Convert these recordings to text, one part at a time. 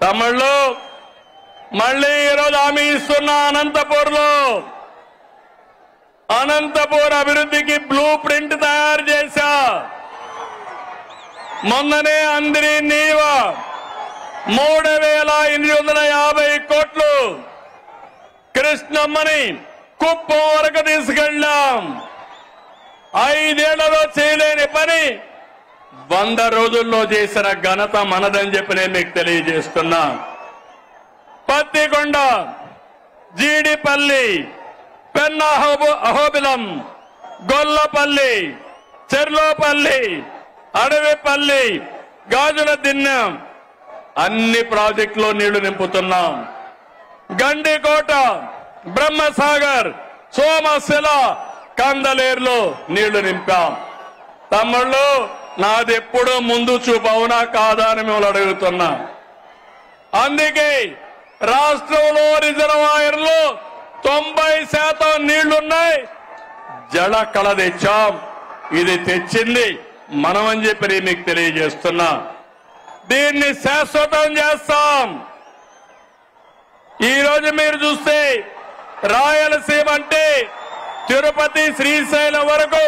తమిళ్లో మళ్ళీ ఈరోజు హామీ ఇస్తున్న అనంతపూర్ అభివృద్ధికి బ్లూ ప్రింట్ తయారు చేశా. మొన్ననే అందరి నీవ 3850 కోట్లు కృష్ణమ్మని కుప్పం వరకు తీసుకెళ్ళాం. 5 ఏళ్లలో చేయలేని పని 100 రోజుల్లో చేసిన ఘనత మనదని చెప్పి నేను మీకు తెలియజేస్తున్నా. పత్తికొండ, జీడిపల్లి, పెన్న అహోబిలం, గొల్లపల్లి, చెర్లోపల్లి, అడవిపల్లి, గాజుల దిన్నెం అన్ని ప్రాజెక్టులో నీళ్లు నింపుతున్నాం. గండికోట, బ్రహ్మసాగర్, సోమశిల, కందలేరులో నీళ్లు నింపాం. తమ్ముళ్ళు, నాదెప్పుడూ ముందు చూపు అవునా కాదా అని మిమ్మల్ని అడుగుతున్నా. అందుకే రాష్ట్రంలో రిజర్వాయర్లు 90% నీళ్లున్నాయి. జల కళ తెచ్చాం. ఇది తెచ్చింది మనమని చెప్పి మీకు తెలియజేస్తున్నా. దీన్ని శాశ్వతం చేస్తాం. ఈరోజు మీరు చూస్తే రాయలసీమ అంటే తిరుపతి, శ్రీశైలం వరకు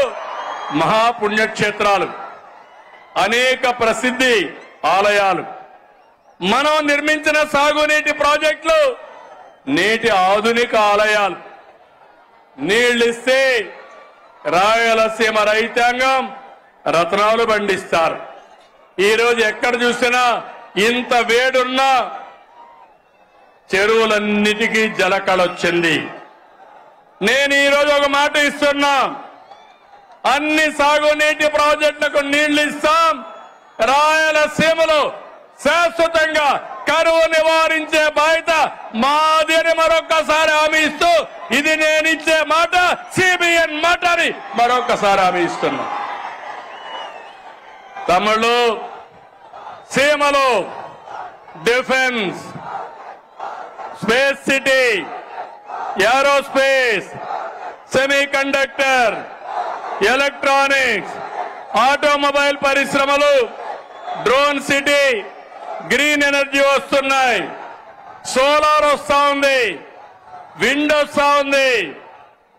మహాపుణ్యక్షేత్రాలు, అనేక ప్రసిద్ధి ఆలయాలు, మనం నిర్మించిన సాగునీటి ప్రాజెక్టులు, నేటి ఆధునిక ఆలయాలు. నీళ్లిస్తే రాయలసీమ రైతాంగం రత్నాలు పండిస్తారు. ఈరోజు ఎక్కడ చూసినా ఇంత వేడున్నా చెరువులన్నిటికీ జలకళొచ్చింది. నేను ఈరోజు ఒక మాట ఇస్తున్నా, అన్ని సాగునీటి ప్రాజెక్టులకు నీళ్లు ఇస్తాం. రాయలసీమలో శాశ్వతంగా కరువు నివారించే బాధ్యత మాది అని మరొక్కసారి హామీ ఇస్తూ, ఇది నేనిచ్చే మాట సిబిఎన్ మాట అని మరొక్కసారి హామీ ఇస్తున్నా. తమిళు సీమలో defence, space city, aerospace, semiconductor, electronics, automobile పరిశ్రమలు, డ్రోన్ సిటీ, గ్రీన్ ఎనర్జీ వస్తున్నాయి. సోలార్ వస్తా ఉంది, విండ్ వస్తా ఉంది,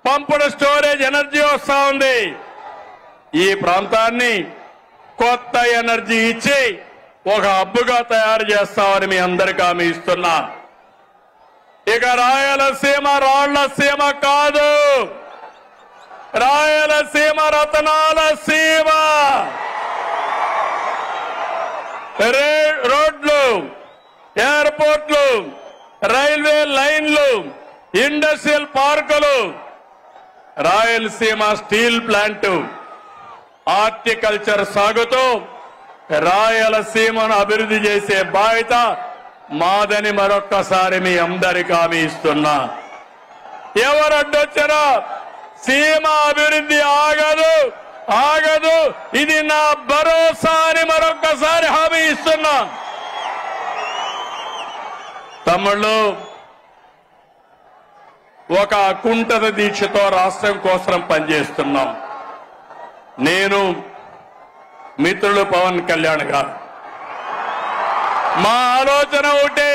పంపుడు స్టోరేజ్ ఎనర్జీ వస్తా ఉంది. ఈ ప్రాంతాన్ని కొత్త ఎనర్జీ ఇచ్చి ఒక హబ్బుగా తయారు చేస్తామని మీ అందరికీ హామీ ఇస్తున్నా. ఇక రాయలసీమ రాళ్ల సీమ కాదు, రాయలసీమ రతనాల సీమ. రోడ్లు, ఎయిర్పోర్ట్లు, రైల్వే లైన్లు, ఇండస్ట్రియల్ పార్కులు, రాయలసీమ స్టీల్ ప్లాంట్, హార్టికల్చర్ సాగుతూ రాయలసీమను అభివృద్ధి చేసే బాధ్యత మాదని మరొక్కసారి మీ అందరికీ హామీ ఇస్తున్నా. ఎవరు అడ్డొచ్చారో సీమ అభివృద్ధి ఆగదు, ఆగదు. ఇది నా భరోసా అని మరొక్కసారి హామీ ఇస్తున్నా. తమ్ముళ్ళు, ఒక అకుంఠిత దీక్షతో రాష్ట్రం కోసం పనిచేస్తున్నాం. నేను, మిత్రులు పవన్ కళ్యాణ్ గారు, మా ఆలోచన ఒకటి,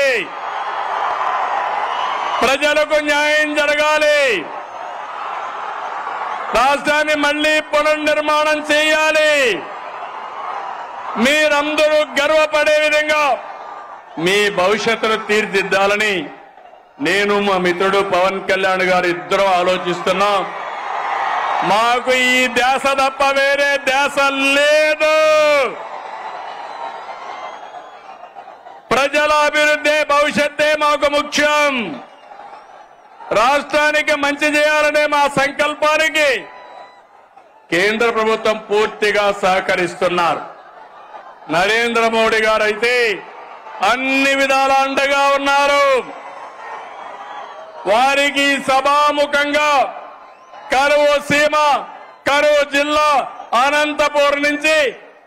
ప్రజలకు న్యాయం జరగాలి, రాష్ట్రాన్ని మళ్లీ పునర్నిర్మాణం చేయాలి, మీరందరూ గర్వపడే విధంగా మీ భవిష్యత్తును తీర్చిదిద్దాలని నేను, మా మిత్రుడు పవన్ కళ్యాణ్ గారు ఇద్దరూ ఆలోచిస్తున్నాం. మాకు ఈ ధ్యాస తప్ప వేరే ధ్యాస లేదు. ప్రజల అభివృద్ధి, భవిష్యత్తే మాకు ముఖ్యం. రాష్ట్రానికి మంచి చేయాలనే మా సంకల్పానికి కేంద్ర ప్రభుత్వం పూర్తిగా సహకరిస్తున్నారు. నరేంద్ర మోడీ గారు అయితే అన్ని విధాల అండగా ఉన్నారు. వారికి సభాముఖంగా కరువు సీమ, కరువు జిల్లా అనంతపూర్ నుంచి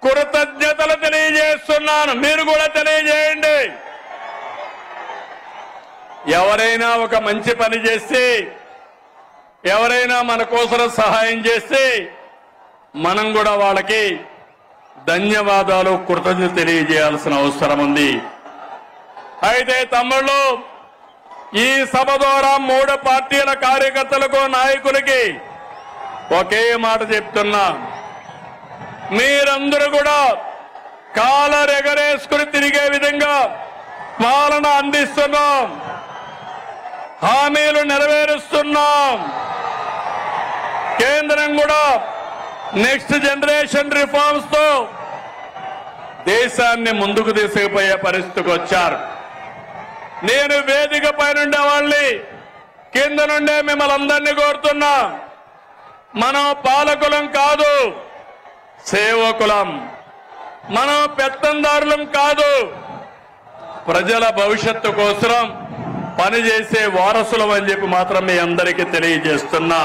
కృతజ్ఞతలు తెలియజేస్తున్నాను. మీరు కూడా తెలియజేయండి. ఎవరైనా ఒక మంచి పని చేస్తే, ఎవరైనా మన కోసం సహాయం చేస్తే మనం కూడా వాళ్ళకి ధన్యవాదాలు, కృతజ్ఞతలు తెలియజేయాల్సిన అవసరం ఉంది. అయితే తమ్ముళ్ళు, ఈ సభ ద్వారా 3 పార్టీల కార్యకర్తలకు నాయకులకి ఒకే మాట చెప్తున్నా, మీరందరూ కూడా కాలరెగరేసుకుని తిరిగే విధంగా పాలన అందిస్తున్నాం, హామీలు నెరవేరుస్తున్నాం. కేంద్రం కూడా నెక్స్ట్ జనరేషన్ రిఫార్మ్స్ తో దేశాన్ని ముందుకు తీసుకుపోయే పరిస్థితికి వచ్చారు. నేను వేదిక పైనుండే వాళ్ళని కింద నుండే మిమ్మల్ని అందరినీ కోరుతున్నా, మనం పాలకులం కాదు, సేవకులం. మనం పెత్తందారులం కాదు, ప్రజల భవిష్యత్తు కోసం పనిచేసే వారసులం అని చెప్పి మాత్రం మీ అందరికీ తెలియజేస్తున్నా.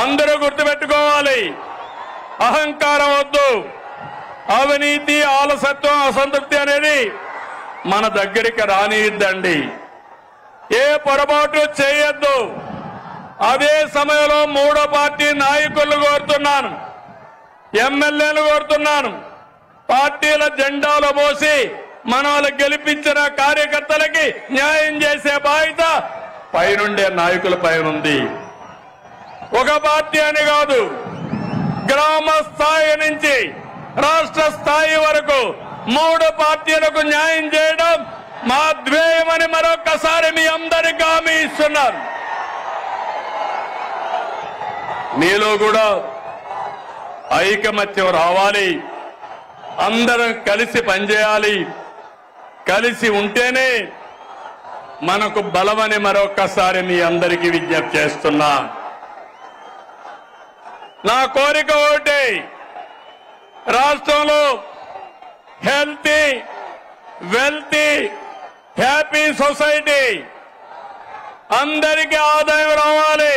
అందరూ గుర్తుపెట్టుకోవాలి, అహంకారం వద్దు, అవినీతి, ఆలసత్వం, అసంతృప్తి అనేది మన దగ్గరికి రానియద్దండి. ఏ పొరపాటు చేయొద్దు. అదే సమయంలో 3వ పార్టీ నాయకులను కోరుతున్నాను, ఎమ్మెల్యేలు కోరుతున్నాను, పార్టీల జెండాలు మోసి మనల్ని గెలిపించిన కార్యకర్తలకి న్యాయం చేసే బాధ్యత పైనుండే నాయకుల పైన ఉంది. ఒక పార్టీ అని కాదు, గ్రామ స్థాయి నుంచి రాష్ట్ర స్థాయి వరకు 3 పార్టీలకు న్యాయం చేయడం మా ధ్యేయమని మరొకసారి మీ అందరికీ హామీ ఇస్తున్నాను. మీలో కూడా ఐకమత్యం రావాలి, అందరం కలిసి పనిచేయాలి. కలిసి ఉంటేనే మనకు బలమని మరొకసారి మీ అందరికీ విజ్ఞప్తి చేస్తున్నా. నా కోరిక ఒకటి, రాష్ట్రంలో హెల్తీ, వెల్తీ, హ్యాపీ సొసైటీ, అందరికీ ఆదాయం రావాలి,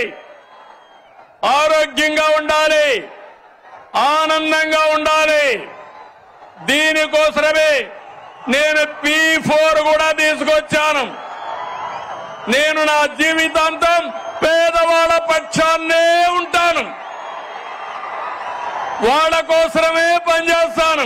ఆరోగ్యంగా ఉండాలి, ఆనందంగా ఉండాలి. దీనికోసమే నేను P4 కూడా తీసుకొచ్చాను. నేను నా జీవితాంతం పేదవాళ్ళ పక్షాన్నే ఉంటాను, వాళ్ళ కోసమే పనిచేస్తాను.